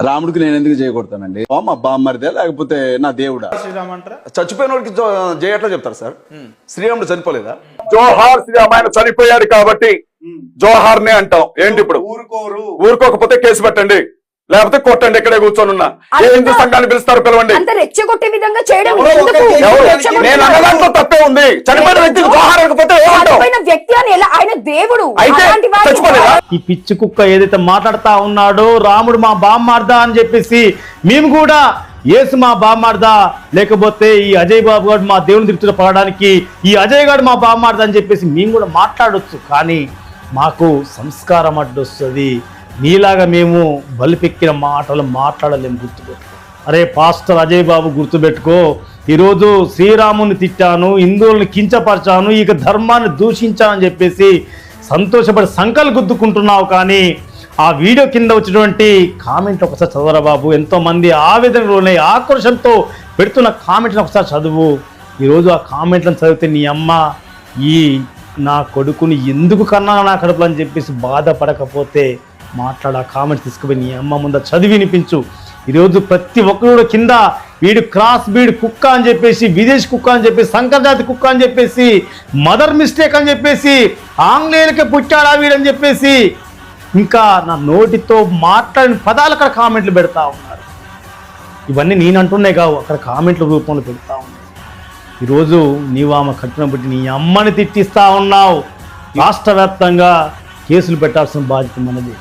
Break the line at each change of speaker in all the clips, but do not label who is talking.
రాముడికి నేను ఎందుకు చేయకూడతానండి? మా బామ్మరిదే లేకపోతే నా దేవుడా?
శ్రీరామ్ అంటారా?
చచ్చిపోయిన వాడికి జయ ఎట్లా చెప్తారు సార్? శ్రీరాముడు చనిపోలేదా?
జోహార్ శ్రీరామ్ ఆయన చనిపోయాడు కాబట్టి జోహార్నే అంటాం. ఏంటి ఇప్పుడు? ఊరుకోకపోతే కేసు పెట్టండి, లేకపోతే కొట్టండి. ఇక్కడే కూర్చొని ఉన్నా ఏ హిందూ సంఘాన్ని పిలుస్తారు, పిలవండి.
రెచ్చగొట్టే విధంగా చేయడం
నేను అన్న దాంట్లో తప్పే ఉంది. చనిపోయిన వ్యక్తికి జోహార్ అనకపోతే
వ్యక్తి అని ఎలా? ఆయన దేవుడు.
ఈ పిచ్చి కుక్క ఏదైతే మాట్లాడుతా ఉన్నాడో రాముడు మా బామ్మార్దా అని చెప్పేసి, మేము కూడా యేసు మా బామ్మార్దా, లేకపోతే ఈ అజయ్ బాబు గారు మా దేవుని దృష్టిలో పడడానికి ఈ అజయ్ గారు మా బామ్మార్దా అని చెప్పేసి మేము కూడా మాట్లాడొచ్చు. కానీ మాకు సంస్కారం అడ్డొస్తుంది. నీలాగా మేము బలిపెక్కిన మాటలు మాట్లాడలేము. గుర్తుపెట్టుకో. అరే పాస్టర్ అజయ్ బాబు, గుర్తుపెట్టుకో. ఈరోజు శ్రీరాముని తిట్టాను, హిందువులను కించపరిచాను, ఇక ధర్మాన్ని దూషించానని చెప్పేసి సంతోషపడి సంకలు గుద్దుకుంటున్నావు. కానీ ఆ వీడియో కింద వచ్చినటువంటి కామెంట్లు ఒకసారి చదవరా బాబు. ఎంతోమంది ఆవేదనలోనే ఆక్రోషంతో పెడుతున్న కామెంట్లను ఒకసారి చదువు. ఈరోజు ఆ కామెంట్లను చదివితే నీ అమ్మ ఈ నా కొడుకుని ఎందుకు కన్నా నా కడుపులో అని చెప్పేసి బాధపడకపోతే మాట్లాడ కామెంట్స్ తీసుకుపోయి నీ అమ్మ ముందు చదివి వినిపించు. ఈరోజు ప్రతి ఒక్కరు కింద వీడు క్రాస్ బీడ్ కుక్క అని చెప్పేసి, విదేశీ కుక్క అని చెప్పేసి, సంకరజాతి కుక్క అని చెప్పేసి, మదర్ మిస్టేక్ అని చెప్పేసి, ఆంగ్లేయులకే పుట్టాడా వీడని చెప్పేసి, ఇంకా నా నోటితో మాట్లాడిన పదాలు అక్కడ కామెంట్లు పెడతా ఉన్నారు. ఇవన్నీ నేను అంటున్నాయి కావు, అక్కడ కామెంట్ల రూపంలో పెడతా ఉన్నాయి. ఈరోజు నీవు ఆమె కట్టిన బట్టి నీ అమ్మని తిట్టిస్తా ఉన్నావు. రాష్ట్ర వ్యాప్తంగా కేసులు పెట్టాల్సిన బాధ్యత మనది.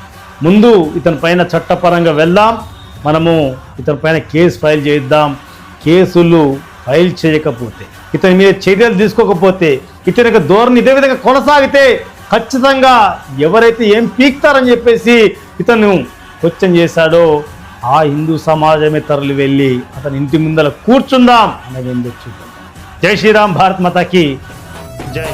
ముందు ఇతని పైన చట్టపరంగా వెళ్దాం, మనము ఇతని పైన కేసు ఫైల్ చేద్దాం. కేసులు ఫైల్ చేయకపోతే, ఇతని మీద చర్యలు తీసుకోకపోతే, ఇతని యొక్క ధోరణి ఇదే విధంగా కొనసాగితే ఖచ్చితంగా ఎవరైతే ఏం పీక్తారని చెప్పేసి ఇతను క్వశ్చన్ చేశాడో ఆ హిందూ సమాజమే తరలి వెళ్ళి అతని ఇంటి ముందర కూర్చుందాం అనేది చూద్దాం. జై శ్రీరామ్, భారత్ మాతాకి జై.